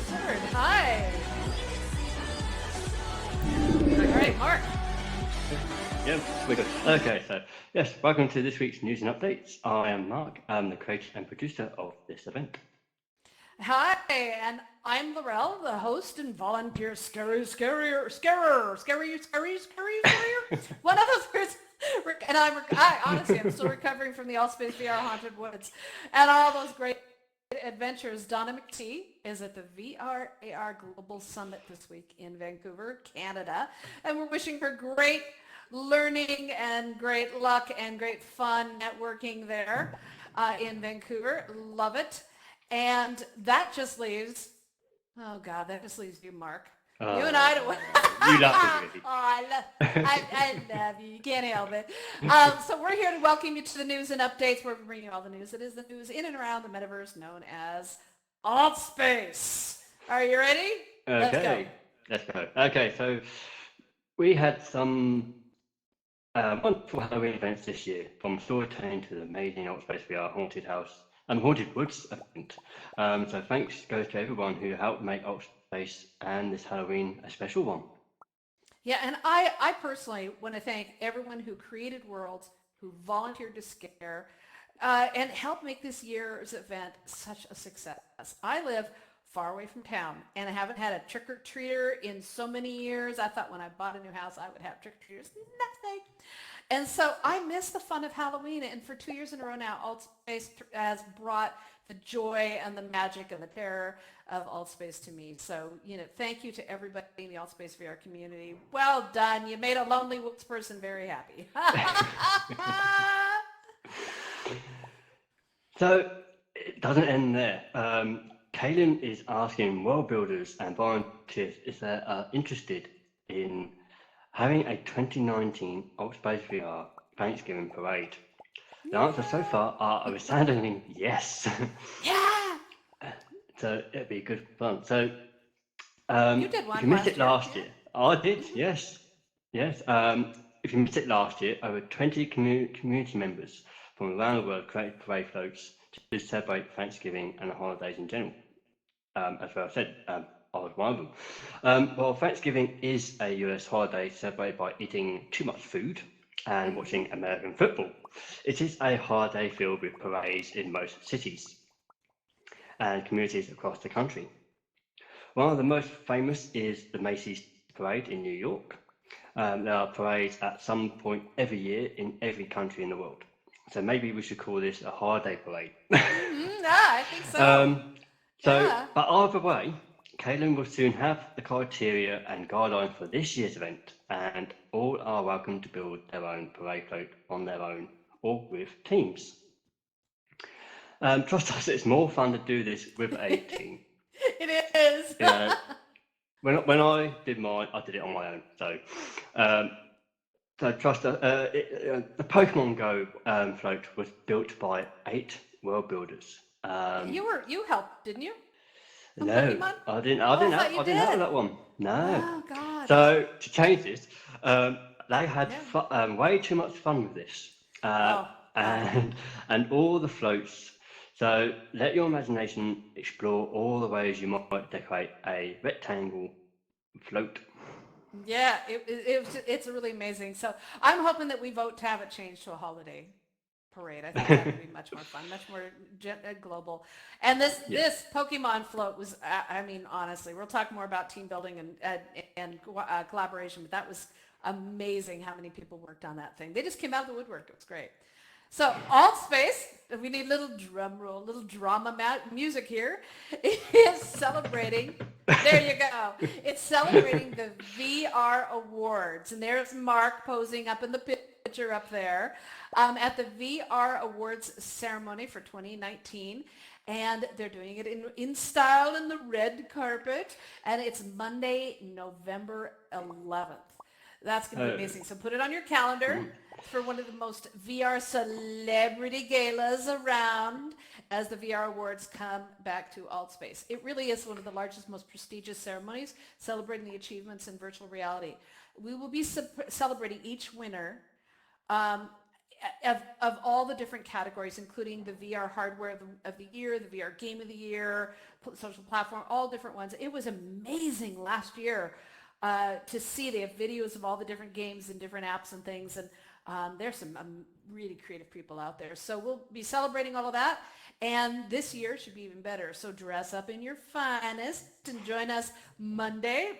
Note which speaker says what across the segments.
Speaker 1: Third. Hi. All right, Mark.
Speaker 2: Yeah, we're good. Okay, so yes, welcome to this week's news and updates. I am Mark. I'm the creator and producer of this event.
Speaker 1: Hi, and I'm Laurel, the host and volunteer scarier. One of those person. And honestly, I'm still recovering from the Allspace VR Haunted Woods and all those great adventures. Donna McTee is at the VR AR Global Summit this week in Vancouver, Canada, and we're wishing her great learning and great luck and great fun networking there in Vancouver. Love it. And that just leaves, oh God, that just leaves you, Mark. You and I don't.
Speaker 2: You love it, really.
Speaker 1: I love you. You can't help it. So we're here to welcome you to the news and updates where we bring you all the news. It is the news in and around the metaverse known as Altspace. Are you ready?
Speaker 2: Let's go. Okay, so we had some wonderful Halloween events this year, from storytelling to the amazing Altspace VR Haunted House and Haunted Woods event. So thanks goes to everyone who helped make Altspace and this Halloween a special one.
Speaker 1: Yeah, and I personally want to thank everyone who created worlds, who volunteered to scare, and helped make this year's event such a success. I live far away from town, and I haven't had a trick-or-treater in so many years. I thought when I bought a new house, I would have trick-or-treaters. Nothing. And so I miss the fun of Halloween, and for 2 years in a row now, Altspace has brought the joy and the magic and the terror of Altspace to me. So, thank you to everybody in the Altspace VR community. Well done. You made a lonely woods person very happy.
Speaker 2: So it doesn't end there. Kaylin is asking world builders and volunteers if they are interested in having a 2019 Altspace VR Thanksgiving parade. The answers so far are a resounding yes.
Speaker 1: Yeah.
Speaker 2: So it'd be good fun. So
Speaker 1: You did one
Speaker 2: if you missed it
Speaker 1: last
Speaker 2: last year, I did, yes. Yes. If you missed it last year, over 20 community members from around the world created parade floats to celebrate Thanksgiving and the holidays in general. As well said, I was one of them. Well, Thanksgiving is a US holiday celebrated by eating too much food and watching American football. It is a holiday filled with parades in most cities and communities across the country. One of the most famous is the Macy's Parade in New York. There are parades at some point every year in every country in the world. So maybe we should call this a holiday parade.
Speaker 1: I think so.
Speaker 2: But either way, Kaylin will soon have the criteria and guidelines for this year's event, and all are welcome to build their own parade float on their own or with teams. Trust us, it's more fun to do this with a team.
Speaker 1: It is.
Speaker 2: When I did mine, I did it on my own. So trust us. The Pokemon Go float was built by 8 world builders.
Speaker 1: You helped, didn't you?
Speaker 2: No,
Speaker 1: Pokemon?
Speaker 2: I didn't have that one. No.
Speaker 1: Oh God.
Speaker 2: So to change this, they had way too much fun with this, and all the floats. So let your imagination explore all the ways you might decorate a rectangle float.
Speaker 1: Yeah, it's really amazing. So I'm hoping that we vote to have it changed to a holiday parade. I think that would be much more fun, much more global. And this Pokemon float was, I mean, honestly, we'll talk more about team building and collaboration, but that was amazing how many people worked on that thing. They just came out of the woodwork. It was great. So Altspace, we need a little drum roll, little drama music here, is celebrating, there you go, it's celebrating the VR Awards. And there's Mark posing up in the picture up there at the VR Awards ceremony for 2019. And they're doing it in style in the red carpet. And it's Monday, November 11th. That's going to be amazing. So put it on your calendar for one of the most VR celebrity galas around as the VR Awards come back to Altspace. It really is one of the largest, most prestigious ceremonies celebrating the achievements in virtual reality. We will be celebrating each winner of all the different categories, including the VR hardware of the year, the VR game of the year, social platform, all different ones. It was amazing last year to see. They have videos of all the different games and different apps and things, and there's some really creative people out there. So we'll be celebrating all of that, and this year should be even better. So dress up in your finest and join us Monday,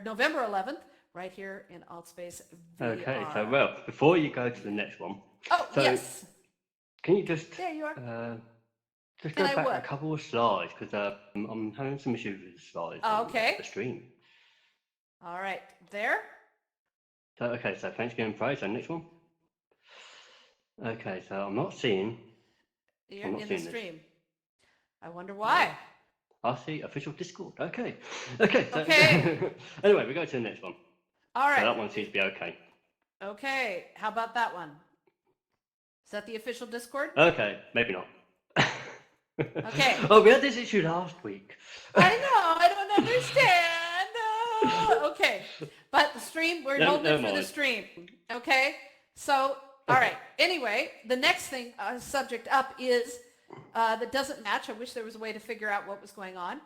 Speaker 1: November 11th, right here in AltSpace VR.
Speaker 2: Okay, so well, before you go to the next one,
Speaker 1: yes,
Speaker 2: can you just
Speaker 1: there you are.
Speaker 2: just go back a couple of slides, because I'm having some issues with the slides on the stream.
Speaker 1: All right, there.
Speaker 2: So okay, so Thanksgiving Friday. So next one. Okay, so I'm not seeing.
Speaker 1: You're in the stream. I wonder why.
Speaker 2: I see official Discord. Okay. So anyway, we go to the next one.
Speaker 1: All right.
Speaker 2: So that one seems to be okay.
Speaker 1: Okay, how about that one? Is that the official Discord?
Speaker 2: Okay, maybe not.
Speaker 1: Okay.
Speaker 2: Oh, we had this issue last week.
Speaker 1: I know, I don't understand. Okay, but the stream, we're holding it for the stream. Okay, so, all right. Anyway, the next thing, subject up is, that doesn't match. I wish there was a way to figure out what was going on.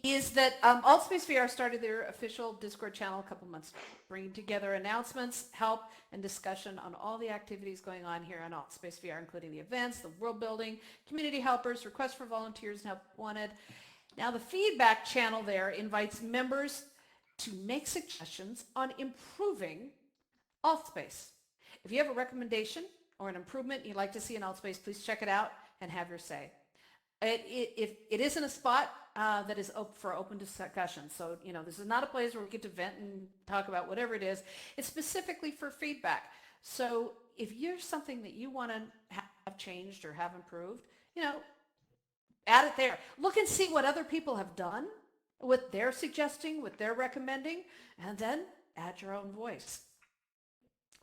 Speaker 1: Is that AltSpace VR started their official Discord channel a couple months ago, bringing together announcements, help, and discussion on all the activities going on here on AltSpace VR, including the events, the world building, community helpers, requests for volunteers, and help wanted. Now, the feedback channel there invites members to make suggestions on improving AltSpace. If you have a recommendation or an improvement you'd like to see in AltSpace, please check it out and have your say. It isn't a spot that is for open discussion. So, this is not a place where we get to vent and talk about whatever it is. It's specifically for feedback. So if you're something that you want to have changed or have improved, add it there. Look and see what other people have done, what they're suggesting, what they're recommending, and then add your own voice.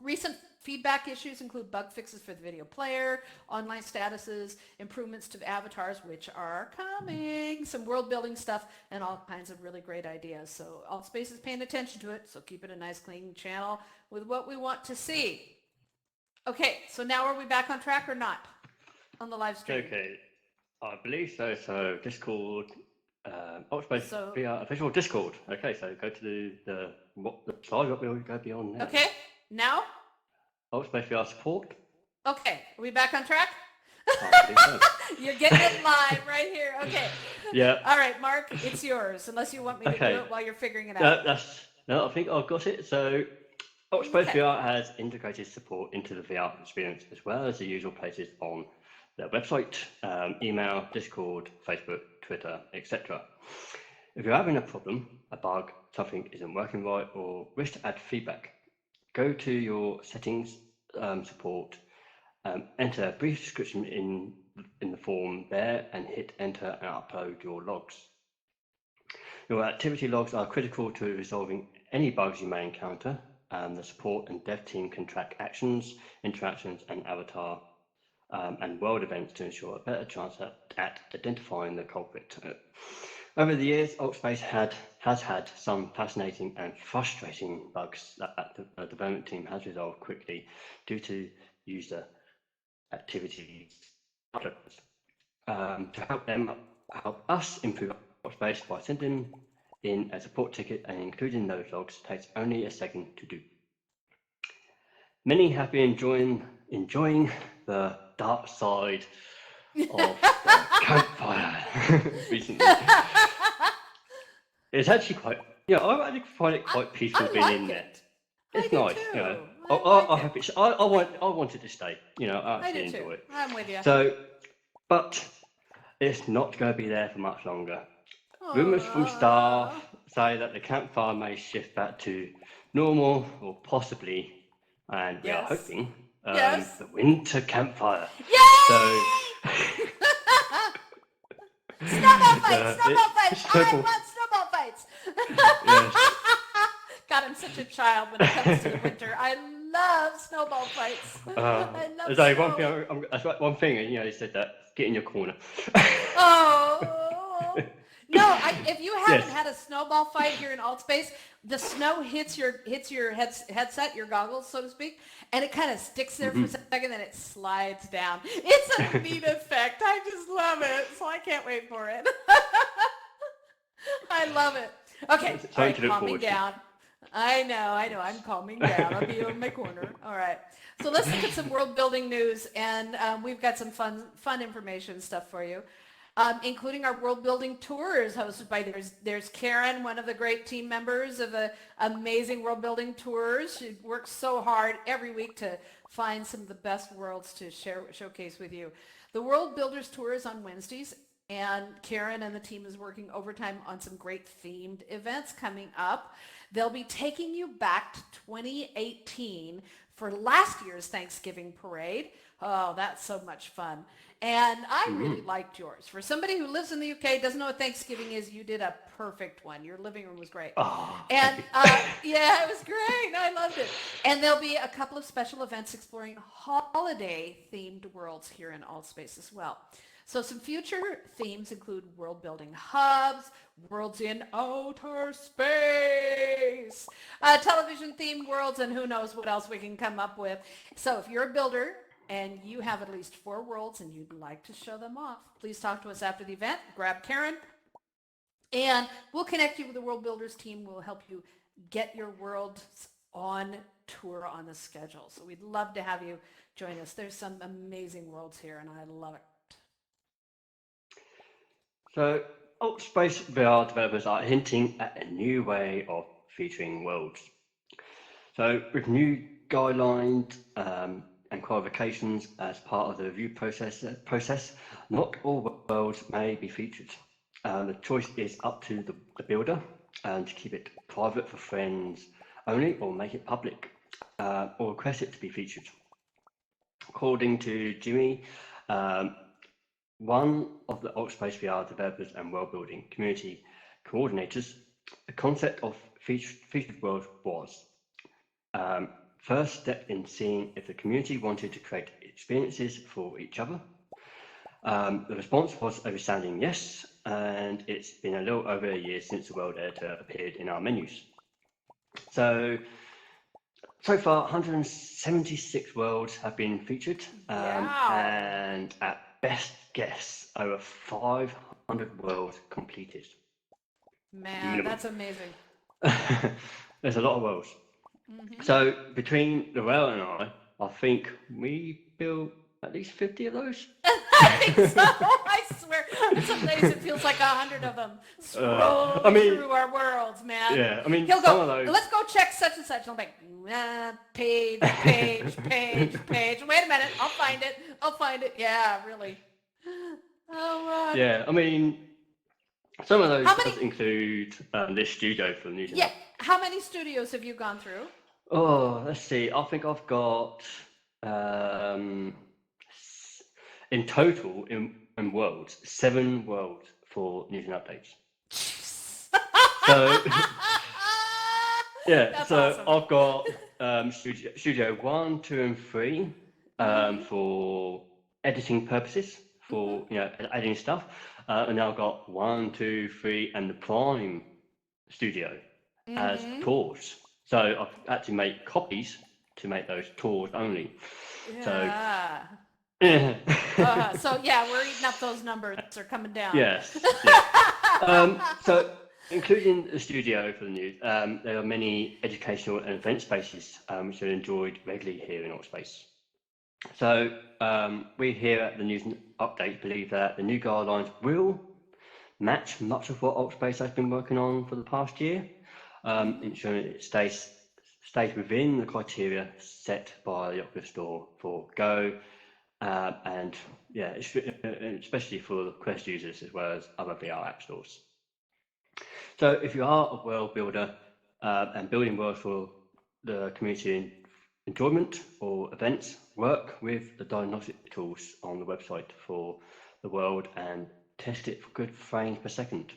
Speaker 1: Recent feedback issues include bug fixes for the video player, online statuses, improvements to the avatars, which are coming, some world building stuff, and all kinds of really great ideas. So AltSpace is paying attention to it, so keep it a nice clean channel with what we want to see. Okay, so now are we back on track or not on the live stream?
Speaker 2: Okay, I believe so. So Discord, AltSpace VR official Discord. Okay, so go to the slide that we'll go beyond now.
Speaker 1: Okay, now?
Speaker 2: AltSpace VR support.
Speaker 1: Okay, are we back on track?
Speaker 2: I think so.
Speaker 1: You're getting it live right here. Okay.
Speaker 2: Yeah.
Speaker 1: All right, Mark, it's yours, unless you want me to do it while you're figuring it out.
Speaker 2: No, I think I've got it. So AltSpace VR has integrated support into the VR experience, as well as the usual places on their website, email, Discord, Facebook, Twitter, etc. If you're having a problem, a bug, something isn't working right, or wish to add feedback, go to your settings, support, enter a brief description in the form there, and hit enter and upload your logs. Your activity logs are critical to resolving any bugs you may encounter. The support and dev team can track actions, interactions, and avatar and world events to ensure a better chance at identifying the culprit. Over the years, AltSpace has had some fascinating and frustrating bugs that the development team has resolved quickly due to user activity. To help us improve AltSpace by sending in a support ticket and including those logs takes only a second to do. Many have been enjoying the dark side of the campfire recently. It's actually quite, I actually find it quite peaceful being in there. It's nice, I want it to stay, I actually enjoy it.
Speaker 1: I'm with you.
Speaker 2: So, but it's not going to be there for much longer. Rumours from staff say that the campfire may shift back to normal, or possibly, and we are hoping, the winter campfire.
Speaker 1: Yay!
Speaker 2: So,
Speaker 1: snowball fights! I want snowball fights!
Speaker 2: Yes.
Speaker 1: God, I'm such a child when it comes to the winter. I love snowball fights. I love
Speaker 2: one thing, you said that, get in your corner.
Speaker 1: Oh. No, if you haven't
Speaker 2: Yes.
Speaker 1: had a snowball fight here in Altspace, the snow hits your headset, your goggles, so to speak, and it kind of sticks there for a second, then it slides down. It's a neat effect. I just love it, so I can't wait for it. I love it. Okay,
Speaker 2: Something
Speaker 1: all right,
Speaker 2: to look
Speaker 1: calming
Speaker 2: forward to.
Speaker 1: down. I know, I'm calming down. I'll be in my corner. All right. So let's look at some world building news, and we've got some fun information stuff for you, including our world building tours hosted by there's Karen, one of the great team members of the amazing world building tours. She works so hard every week to find some of the best worlds to showcase with you. The World Builders Tour is on Wednesdays, and Karen and the team is working overtime on some great themed events coming up. They'll be taking you back to 2018 for last year's Thanksgiving parade. Oh, that's so much fun. And I really liked yours. For somebody who lives in the UK, doesn't know what Thanksgiving is, you did a perfect one. Your living room was great.
Speaker 2: Oh,
Speaker 1: And yeah, it was great. I loved it. And there'll be a couple of special events exploring holiday-themed worlds here in Altspace as well. So some future themes include world building hubs, worlds in outer space, television themed worlds, and who knows what else we can come up with. So if you're a builder and you have at least 4 worlds and you'd like to show them off, please talk to us after the event. Grab Karen and we'll connect you with the World Builders team. We'll help you get your worlds on tour on the schedule. So we'd love to have you join us. There's some amazing worlds here and I love it.
Speaker 2: So, Altspace VR developers are hinting at a new way of featuring worlds. So, with new guidelines and qualifications as part of the review process, not all worlds may be featured. The choice is up to the builder to keep it private for friends only, or make it public, or request it to be featured. According to Jimmy, one of the Altspace VR developers and world building community coordinators, the concept of featured worlds was first step in seeing if the community wanted to create experiences for each other. The response was a resounding yes, and it's been a little over a year since the world editor appeared in our menus. So far, 176 worlds have been featured, and at best guess, over 500 worlds completed.
Speaker 1: Man,
Speaker 2: Minimum.
Speaker 1: that's amazing.
Speaker 2: There's a lot of worlds. So between Lorelle and I think we built at least 50 of those.
Speaker 1: I think so. I swear. Some days it feels like 100 of them scrolling through our worlds, man.
Speaker 2: Yeah, I mean,
Speaker 1: He'll
Speaker 2: some
Speaker 1: go,
Speaker 2: of those.
Speaker 1: let's go check such and such. And I'm like, page. Wait a minute. I'll find it. Yeah, really. Oh,
Speaker 2: Yeah, I mean, some of those does include this studio for New Zealand.
Speaker 1: Yeah. How many studios have you gone through?
Speaker 2: Oh, let's see. I think I've got in total in worlds 7 worlds for news and updates. So yeah,
Speaker 1: that's
Speaker 2: so
Speaker 1: awesome.
Speaker 2: I've got studio 1, 2, and 3 for editing purposes, for adding stuff, and now I've got 1, 2, 3, and the Prime studio as tours. So I've had to make copies to make those tours only.
Speaker 1: Yeah. So yeah, we're eating up those numbers. They're coming down.
Speaker 2: Yes. Yeah. So including the studio for the news, there are many educational and event spaces which are enjoyed regularly here in Altspace. So we here at the News Update believe that the new guidelines will match much of what Altspace has been working on for the past year, ensuring it stays within the criteria set by the Oculus Store for Go, and yeah, especially for the Quest users as well as other VR app stores. So if you are a world builder and building worlds for the community enjoyment or events, work with the diagnostic tools on the website for the world and test it for good frames per second.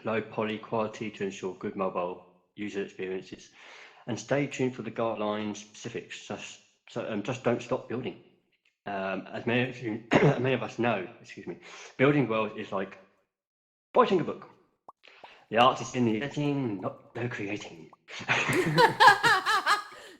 Speaker 2: Low poly quality to ensure good mobile user experiences, and stay tuned for the guideline specifics. Just don't stop building. As many of us know, building worlds is like Writing a book. The art is in the editing, not the creating.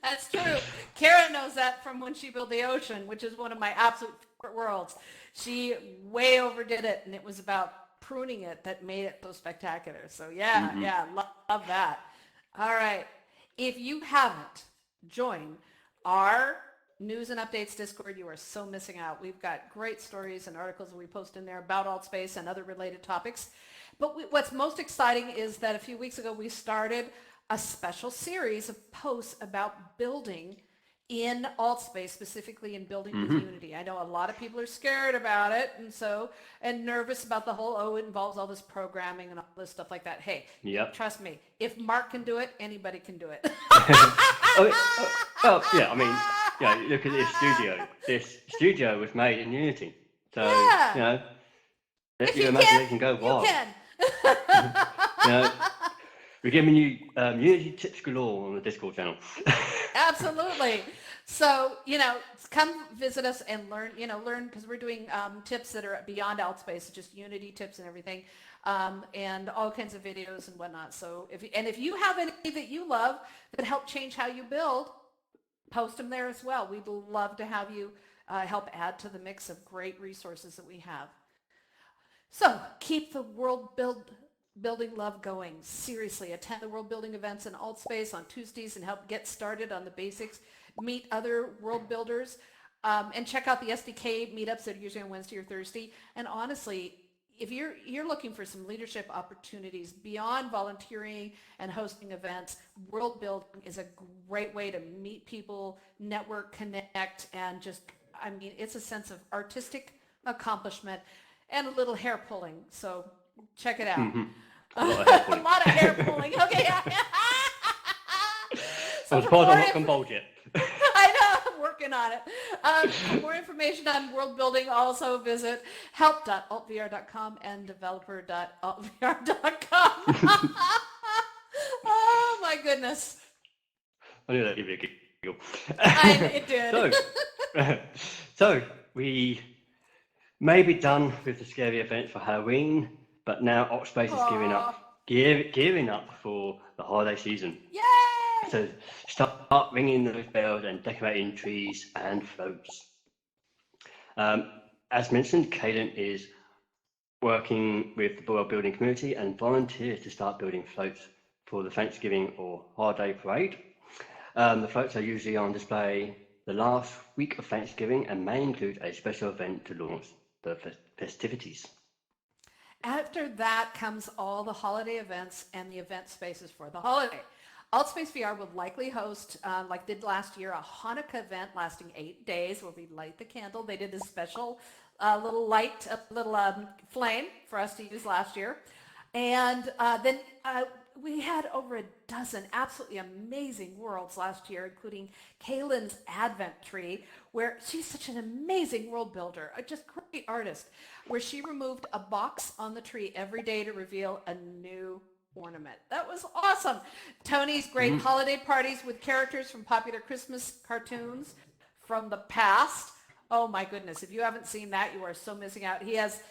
Speaker 1: That's true. Kara knows that from when she built the ocean, which is one of my absolute favorite worlds. She way overdid it, and it was about pruning it that made it so spectacular. So yeah, love that. All right. If you haven't joined our news and updates Discord, you are so missing out. We've got great stories and articles that we post in there about AltSpace and other related topics. But what's most exciting is that a few weeks ago we started a special series of posts about building in AltSpace, specifically in building with Unity. I know a lot of people are scared about it and nervous about the whole, it involves all this programming and all this stuff like that. Hey, trust me, if Mark can do it, anybody can do it.
Speaker 2: Yeah, I mean, look at this studio. This studio was made in Unity. So, let your imagination go wild.
Speaker 1: You can.
Speaker 2: We're giving you Unity tips galore on the Discord channel.
Speaker 1: Absolutely. So, come visit us and learn because we're doing tips that are beyond AltSpace, just Unity tips and everything, and all kinds of videos and whatnot. So if you have any that you love that help change how you build, post them there as well. We'd love to have you help add to the mix of great resources that we have. So keep the building love going. Seriously, attend the world building events in AltSpace on Tuesdays and help get started on the basics. Meet other world builders and check out the SDK meetups that are usually on Wednesday or Thursday. And honestly, if you're looking for some leadership opportunities beyond volunteering and hosting events, world building is a great way to meet people, network, connect, and it's a sense of artistic accomplishment and a little hair pulling. So check it out.
Speaker 2: A lot of hair
Speaker 1: pulling. Okay.
Speaker 2: So I'm not compulged yet.
Speaker 1: I know, I'm working on it. For more information on world building, also visit help.altvr.com and developer.altvr.com. Oh my goodness.
Speaker 2: I knew that'd give you a giggle.
Speaker 1: It did.
Speaker 2: So we may be done with the scary events for Halloween, but now AltSpace is gearing up for the holiday season.
Speaker 1: Yay!
Speaker 2: So start ringing those bells and decorating trees and floats. As mentioned, Caden is working with the world building community and volunteers to start building floats for the Thanksgiving or holiday parade. The floats are usually on display the last week of Thanksgiving and may include a special event to launch the festivities.
Speaker 1: After that comes all the holiday events and the event spaces for the holiday. AltSpace VR will likely host, like did last year, a Hanukkah event lasting 8 days where we light the candle. They did a special little flame for us to use last year. And then we had over a dozen absolutely amazing worlds last year, including Kaylin's Advent Tree, where she's such an amazing world builder, a just great artist, where she removed a box on the tree every day to reveal a new ornament. That was awesome. Tony's great holiday parties with characters from popular Christmas cartoons from the past. Oh my goodness. If you haven't seen that, you are so missing out. He has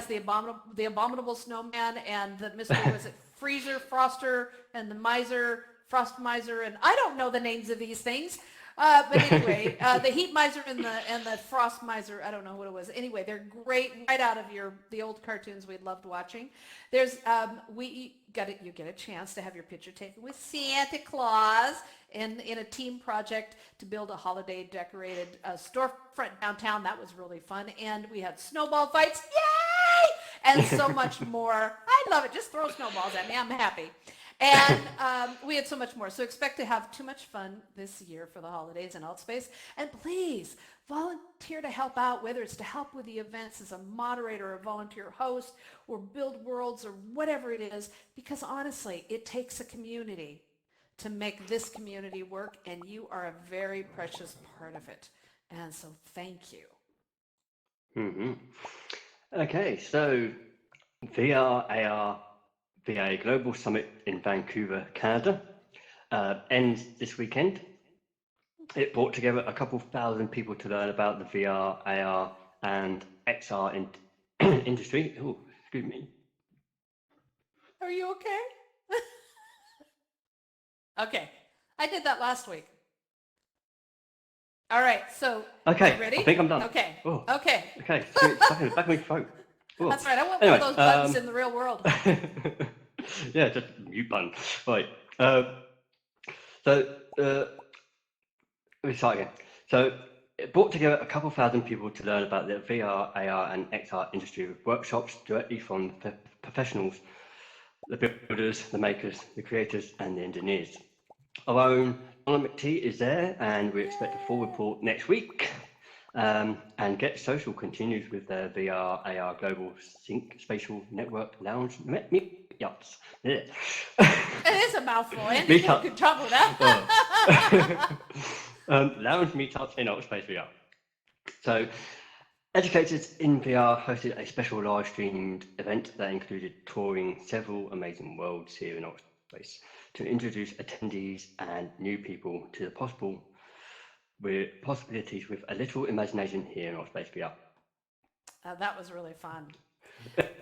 Speaker 1: the abominable snowman and the Mr. was it Freezer, Froster, and the Frost Miser, and I don't know the names of these things. But anyway, the Heat Miser and the Frost Miser, I don't know what it was. Anyway, they're great right out of the old cartoons we loved watching. There's you get a chance to have your picture taken with Santa Claus in a team project to build a holiday decorated storefront downtown. That was really fun, and we had snowball fights. Yay! And so much more. I love it. Just throw snowballs at me. I'm happy. And we had so much more. So expect to have too much fun this year for the holidays in AltSpace. And please volunteer to help out, whether it's to help with the events as a moderator or a volunteer host or build worlds or whatever it is, because honestly, it takes a community to make this community work, and you are a very precious part of it. And so thank you.
Speaker 2: Okay, so VR, AR, VA Global Summit in Vancouver, Canada, ends this weekend. It brought together a couple thousand people to learn about the VR, AR, and XR industry. Oh, excuse me.
Speaker 1: Are you okay? Okay. I did that last week. All right. So,
Speaker 2: Okay,
Speaker 1: you ready?
Speaker 2: I think I'm done.
Speaker 1: Okay.
Speaker 2: Oh,
Speaker 1: Okay.
Speaker 2: okay. Something stuck in the back of my throat. Oh.
Speaker 1: That's right. I want one of
Speaker 2: Anyway,
Speaker 1: those buttons in the real world.
Speaker 2: yeah, just mute button. Right. So, let me start again. So, it brought together a couple thousand people to learn about the VR, AR, and XR industry with workshops directly from professionals, the builders, the makers, the creators, and the engineers. Our own Donald McTee is there, and we expect a full report next week. And Get Social continues with their VR, AR Global Sync Spatial Network Lounge Meetups. Yeah.
Speaker 1: It is a mouthful. Andy did a good job with that.
Speaker 2: Lounge meetups in Space VR. So, Educators in VR hosted a special live streamed event that included touring several amazing worlds here in Space to introduce attendees and new people to the possibilities with a little imagination here in Space VR.
Speaker 1: That was really fun.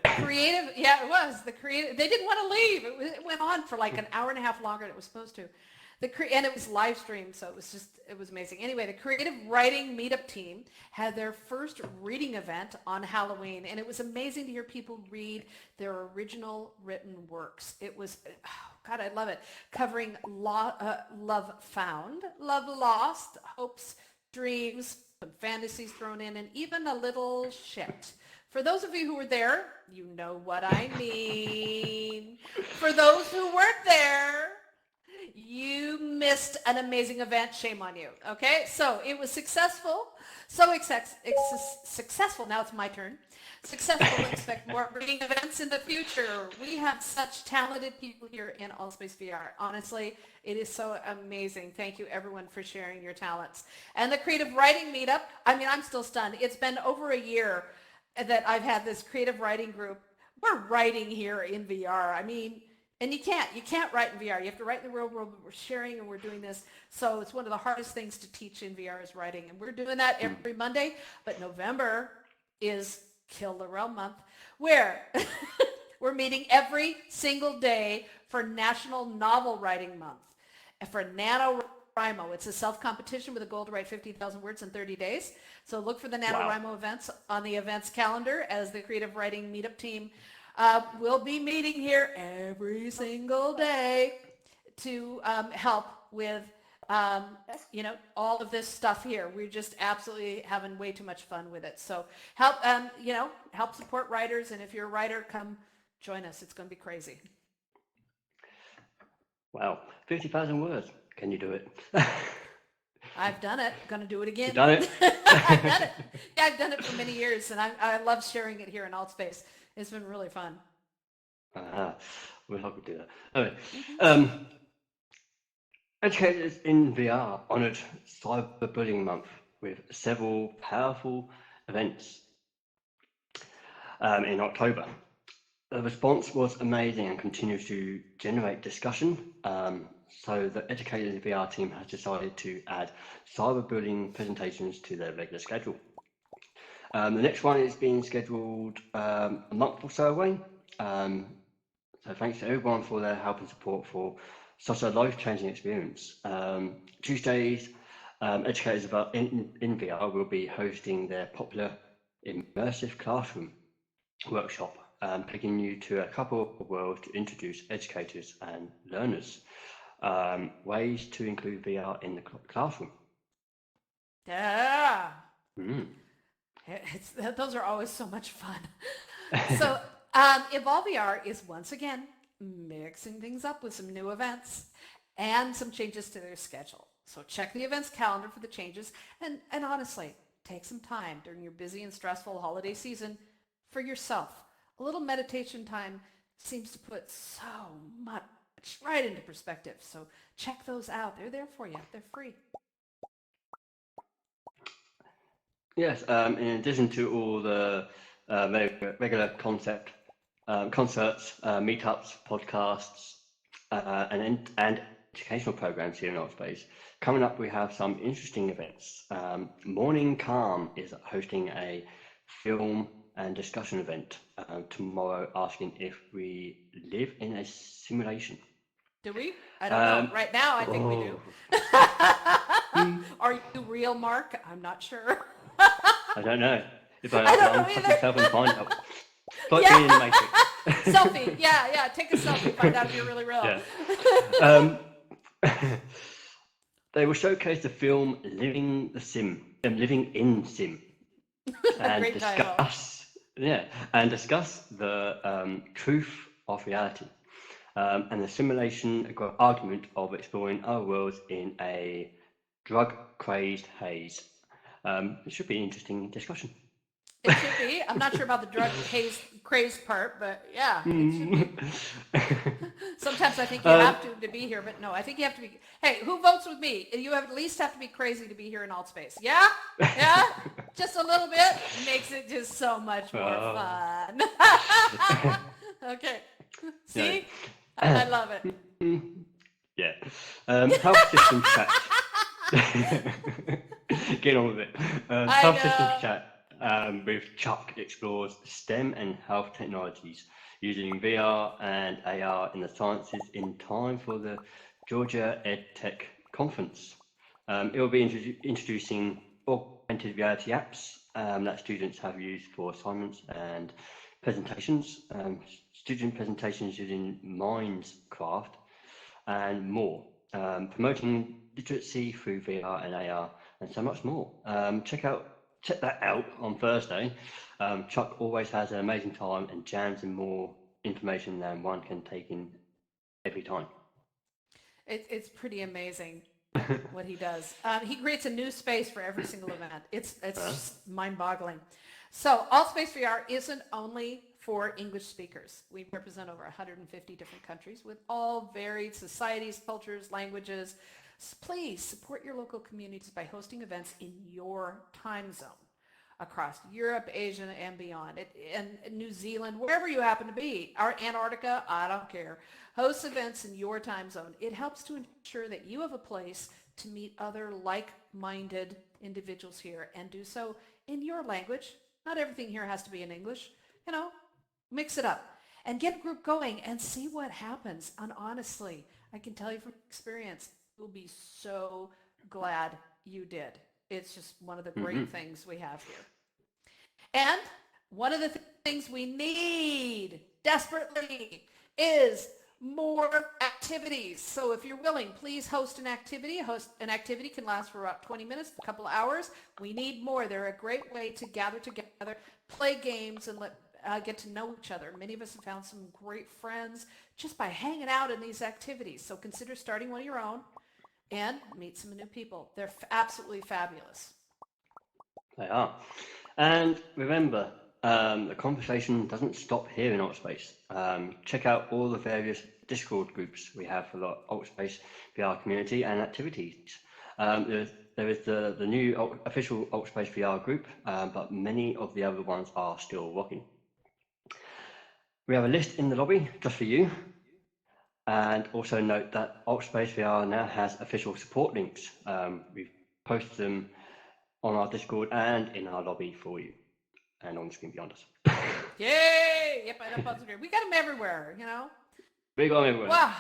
Speaker 1: Creative, yeah, it was. The creative, they didn't want to leave. It went on for like an hour and a half longer than it was supposed to. And it was live streamed, so it was amazing. Anyway, the creative writing meetup team had their first reading event on Halloween, and it was amazing to hear people read their original written works. It was, oh God, I love it. Covering love found, love lost, hopes, dreams, some fantasies thrown in, and even a little shit. For those of you who were there, you know what I mean. For those who weren't there, you missed an amazing event. Shame on you. Okay, so it was successful. Successful. Now it's my turn. Successful. Expect more reading events in the future. We have such talented people here in Allspace VR. Honestly, it is so amazing. Thank you, everyone, for sharing your talents. And the creative writing meetup. I mean, I'm still stunned. It's been over a year that I've had this creative writing group. We're writing here in VR. I mean, and you can't write in VR. You have to write in the real world, but we're sharing and we're doing this. So it's one of the hardest things to teach in VR is writing. And we're doing that every Monday, but November is Kill the Realm month, where we're meeting every single day for National Novel Writing Month. And for NaNoWriMo, it's a self-competition with a goal to write 50,000 words in 30 days. So look for the NaNoWriMo events on the events calendar as the creative writing meetup team will be meeting here every single day to help with, all of this stuff here. We're just absolutely having way too much fun with it. So help, help support writers. And if you're a writer, come join us. It's going to be crazy.
Speaker 2: Wow, 50,000 words. Can you do it?
Speaker 1: I've done it. Going to do it again.
Speaker 2: You've done it?
Speaker 1: I've done it. Yeah, I've done it for many years, and I love sharing it here in Altspace. It's been really fun.
Speaker 2: We'll help you do that. Okay. Educators in VR honoured Cyberbullying Month with several powerful events in October. The response was amazing and continues to generate discussion. So the Educators in VR team has decided to add cyberbullying presentations to their regular schedule. The next one is being scheduled a month or so away. So thanks to everyone for their help and support for such a life-changing experience. Tuesdays, Educators in VR will be hosting their popular immersive classroom workshop, taking you to a couple of worlds to introduce educators and learners. Ways to include VR in the classroom.
Speaker 1: Yeah.
Speaker 2: Mm.
Speaker 1: Those are always so much fun. So Evolve VR is once again mixing things up with some new events and some changes to their schedule. So check the events calendar for the changes and honestly, take some time during your busy and stressful holiday season for yourself. A little meditation time seems to put so much right into perspective. So check those out. They're there for you. They're free.
Speaker 2: Yes, in addition to all the regular concerts, meetups, podcasts, and educational programs here in Artspace. Coming up, we have some interesting events. Morning Calm is hosting a film and discussion event tomorrow, asking if we live in a simulation.
Speaker 1: Do we? I don't know. Right now, I think we do. Are you real, Mark? I'm not sure.
Speaker 2: I don't know. If I unfuck myself and find out. Like
Speaker 1: Yeah.
Speaker 2: being in the Matrix.
Speaker 1: Selfie. Yeah. Take a selfie. Find out if you're really real.
Speaker 2: Yeah. They will showcase the film Living in Sim, and
Speaker 1: Great title.
Speaker 2: discuss the truth of reality, and the simulation argument of exploring our worlds in a drug-crazed haze. It should be an interesting discussion.
Speaker 1: It should be. I'm not sure about the drug haze craze part, but yeah, it should be. Sometimes I think you have to be here, but no, I think you have to be. Hey, who votes with me? You at least have to be crazy to be here in Altspace. Yeah? Yeah? Just a little bit makes it just so much more fun. Okay. See? I love it.
Speaker 2: Yeah. Health systems chat. Get on with it. Health systems chat with Chuck explores STEM and health technologies using VR and AR in the sciences in time for the Georgia EdTech conference. It will be introducing augmented reality apps that students have used for assignments and presentations, student presentations using Minecraft, and more, promoting literacy through VR and AR, and so much more. Check that out on Thursday. Chuck always has an amazing time and jams in more information than one can take in every time.
Speaker 1: It's pretty amazing what he does. He creates a new space for every single event. It's just mind-boggling. So Altspace VR isn't only for English speakers. We represent over 150 different countries with all varied societies, cultures, languages. Please support your local communities by hosting events in your time zone across Europe, Asia, and beyond, and New Zealand, wherever you happen to be, or Antarctica, I don't care. Host events in your time zone. It helps to ensure that you have a place to meet other like-minded individuals here and do so in your language. Not everything here has to be in English. Mix it up and get a group going and see what happens. And honestly, I can tell you from experience, you'll be so glad you did. It's just one of the great things we have here. And one of the things we need desperately is more activities. So if you're willing, please host an activity. An activity can last for about 20 minutes, a couple of hours. We need more. They're a great way to gather together, play games, and get to know each other. Many of us have found some great friends just by hanging out in these activities. So consider starting one of your own and meet some new people. They're absolutely fabulous.
Speaker 2: They are. And remember, the conversation doesn't stop here in Altspace. Check out all the various Discord groups we have for the Altspace VR community and activities. There is the new official Altspace VR group, but many of the other ones are still rocking. We have a list in the lobby just for you. And also note that Altspace VR now has official support links. We've posted them on our Discord and in our lobby for you, and on the screen beyond us.
Speaker 1: Yay! Yep, I know. We got them everywhere,
Speaker 2: We got them everywhere.
Speaker 1: Wow.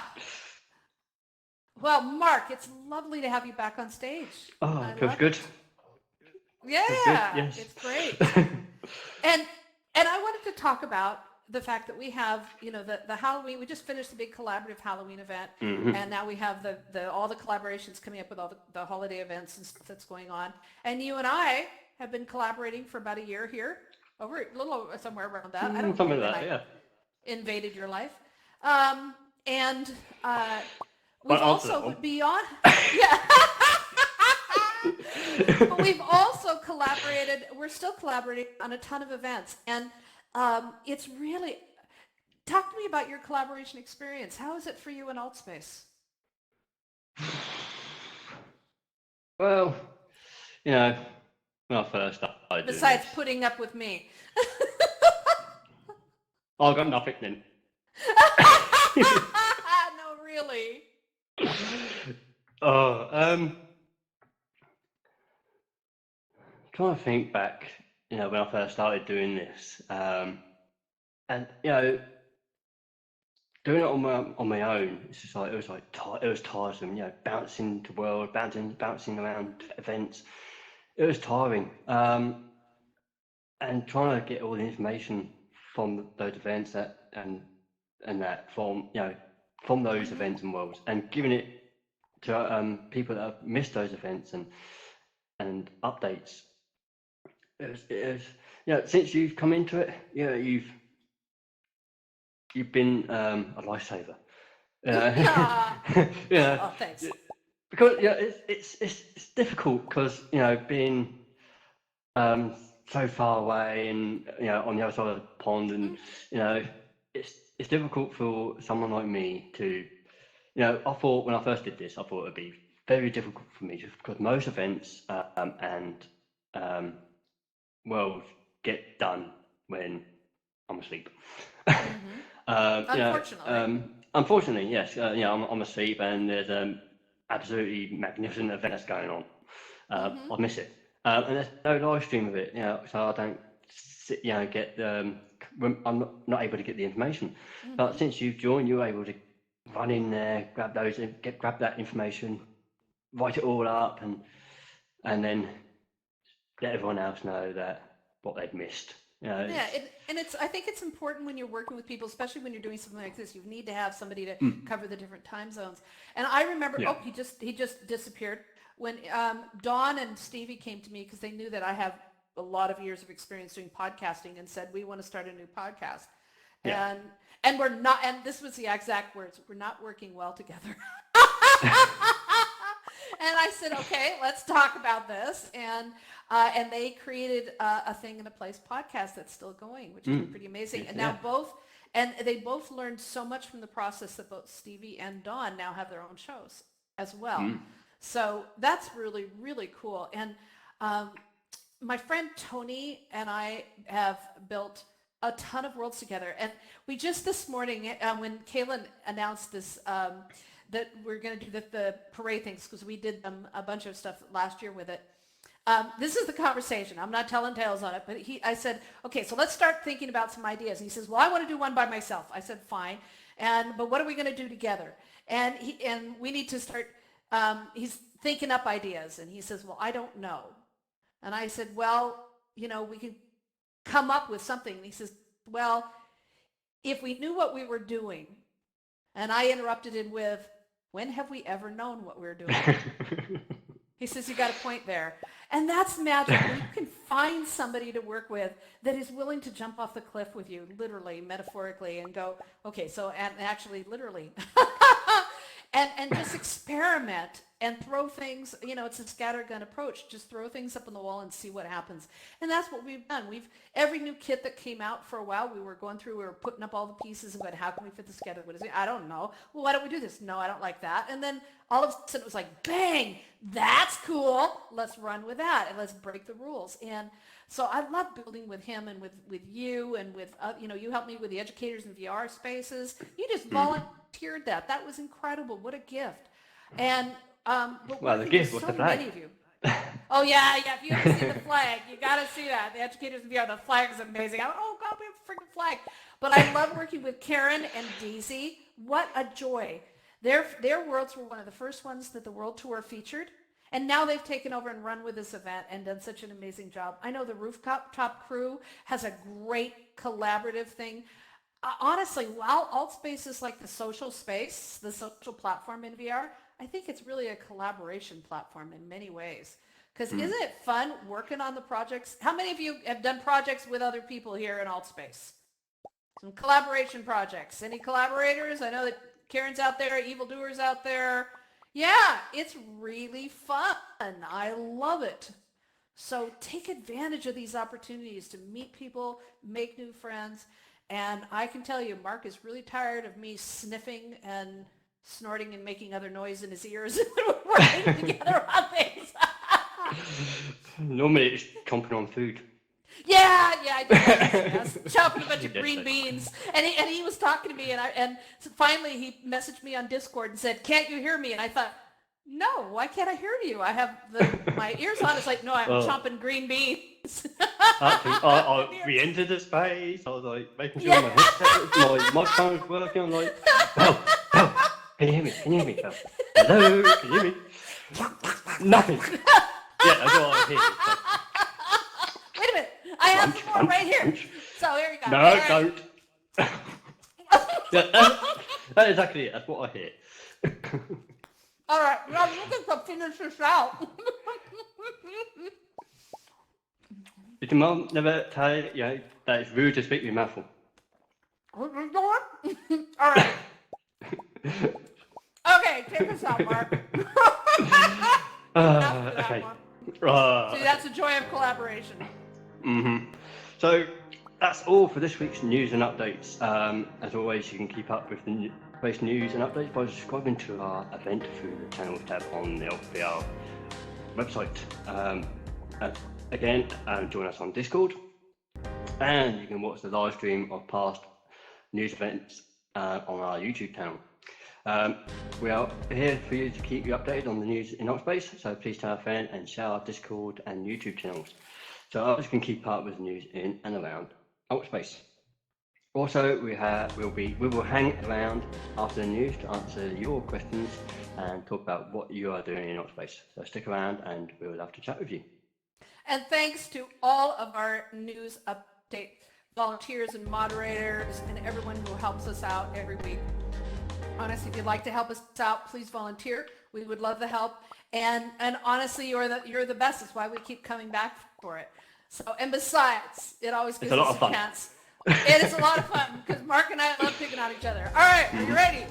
Speaker 1: Well, Mark, it's lovely to have you back on stage.
Speaker 2: Oh, feels good.
Speaker 1: Yeah,
Speaker 2: yes.
Speaker 1: It's great. and I wanted to talk about the fact that we have, the Halloween. We just finished the big collaborative Halloween event, and now we have all the collaborations coming up with all the holiday events and stuff that's going on. And you and I have been collaborating for about a year here, a little over, somewhere around that. I don't
Speaker 2: something like that, yeah.
Speaker 1: Invaded your life, and we've also beyond, yeah. But we've also collaborated. We're still collaborating on a ton of events, and it's really, talk to me about your collaboration experience. How is it for you in Altspace?
Speaker 2: Well, when I first started
Speaker 1: besides putting up with me.
Speaker 2: I got nothing then.
Speaker 1: No, really.
Speaker 2: Trying to think back. when I first started doing this, and doing it on my own, it's just like it was tiresome. Bouncing to world, bouncing around events. It was tiring, and trying to get all the information from those events and that from those events and worlds, and giving it to people that have missed those events and updates. Since you've come into it, you've been a lifesaver.
Speaker 1: Yeah.
Speaker 2: Yeah,
Speaker 1: Oh, thanks.
Speaker 2: because it's difficult because being so far away and on the other side of the pond, and it's difficult for someone like me to I thought when I first did this, I thought it would be very difficult for me just because most events and um, worlds get done when I'm asleep.
Speaker 1: Unfortunately.
Speaker 2: Unfortunately, yes. I'm asleep, and there's an absolutely magnificent event that's going on. I miss it, and there's no live stream of it. So I don't get I'm not able to get the information. But since you've joined, you're able to run in there, grab that information, write it all up, and then let everyone else know that what they've missed.
Speaker 1: Yeah, I think it's important when you're working with people, especially when you're doing something like this. You need to have somebody to cover the different time zones. And I remember,
Speaker 2: Yeah.
Speaker 1: he just disappeared when Dawn and Stevie came to me because they knew that I have a lot of years of experience doing podcasting and said we want to start a new podcast.
Speaker 2: Yeah.
Speaker 1: And we're not. And this was the exact words: we're not working well together. And I said, okay, let's talk about this. And they created a Thing in a Place podcast that's still going, which is pretty amazing. And now they both learned so much from the process that both Stevie and Dawn now have their own shows as well. So that's really, really cool. And my friend Tony and I have built a ton of worlds together. And we just this morning, when Kaylin announced this, that we're going to do the parade things, because we did a bunch of stuff last year with it. This is the conversation. I'm not telling tales on it, but I said, okay, so let's start thinking about some ideas. And he says, well, I want to do one by myself. I said, fine. But what are we going to do together? And we need to start, he's thinking up ideas. And he says, well, I don't know. And I said, well, we can come up with something. And he says, well, if we knew what we were doing. And I interrupted him with, when have we ever known what we were doing? He says, you got a point there. And that's magic. When you can find somebody to work with that is willing to jump off the cliff with you, literally, metaphorically, and go, okay, so, and actually, literally, and just experiment and throw things, it's a scattergun approach. Just throw things up on the wall and see what happens. And that's what we've done. Every new kit that came out for a while, we were putting up all the pieces and going, how can we fit this together? What is it? I don't know. Well, why don't we do this? No, I don't like that. And then all of a sudden it was like, bang, that's cool. Let's run with that and let's break the rules. And so I love building with him and with you and with, you helped me with the educators and VR spaces. You just volunteered that. That was incredible. What a gift. And, but
Speaker 2: well, the gift was
Speaker 1: so
Speaker 2: the flag.
Speaker 1: many of you. Oh yeah. If you haven't seen the flag, you got to see that. The educators in VR, the flag is amazing. Oh God, we have a freaking flag. But I love working with Karen and Daisy. What a joy. Their worlds were one of the first ones that the World Tour featured. And now they've taken over and run with this event and done such an amazing job. I know the Rooftop Crew has a great collaborative thing. Honestly, while Altspace is like the social space, the social platform in VR, I think it's really a collaboration platform in many ways. Because isn't it fun working on the projects? How many of you have done projects with other people here in Altspace? Some collaboration projects. Any collaborators? I know that Karen's out there, Evildoers out there. Yeah, it's really fun. I love it. So take advantage of these opportunities to meet people, make new friends. And I can tell you, Mark is really tired of me sniffing and snorting and making other noise in his ears and we're working together on things.
Speaker 2: Normally it's comping on food.
Speaker 1: Yeah, I did that. I was chopping a bunch of green beans, and he was talking to me, and so finally he messaged me on Discord and said, "Can't you hear me?" And I thought, No, why can't I hear you? I have my ears on. It's like, no, I'm
Speaker 2: Well,
Speaker 1: chomping green beans.
Speaker 2: actually, I re-entered the space. I was like making sure my headset, my microphone was working. I'm like, Belle, can you hear me? Can you hear me, Belle? Hello, can you hear me? Nothing. Yeah, that's all I hear. So,
Speaker 1: Wait a minute. I have
Speaker 2: crunch,
Speaker 1: some more right here.
Speaker 2: crunch.
Speaker 1: So here you go.
Speaker 2: No, don't. Yeah, that's exactly it. That's what I hear.
Speaker 1: All right. Now you can finish this out.
Speaker 2: Did your mum never tell you, that it's rude to speak with your mouth full?
Speaker 1: All right. Okay, take us out, Mark. Enough of that
Speaker 2: Okay.
Speaker 1: one. See, that's the joy of collaboration.
Speaker 2: So that's all for this week's news and updates. As always, you can keep up with the latest news and updates by subscribing to our event through the channels tab on the LPR website. Again, join us on Discord, and you can watch the live stream of past news events on our YouTube channel. We are here for you to keep you updated on the news in Oxbase, so please tell a friend and share our Discord and YouTube channels so others can keep up with the news in and around Oxbase. Also, we will hang around after the news to answer your questions and talk about what you are doing in Oxbase. So stick around and we would love to chat with you.
Speaker 1: And thanks to all of our news update volunteers and moderators and everyone who helps us out every week. Honestly, if you'd like to help us out, please volunteer. We would love the help. And honestly, you're the best. That's why we keep coming back for it. So, and besides, it always gives us a chance. It is a lot of fun because Mark and I love picking on each other. All right, are you ready?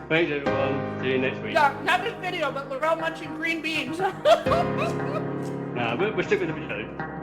Speaker 2: Thanks everyone. See you next week.
Speaker 1: Yeah, not this video, but we're all munching green beans.
Speaker 2: We'll stick with the video.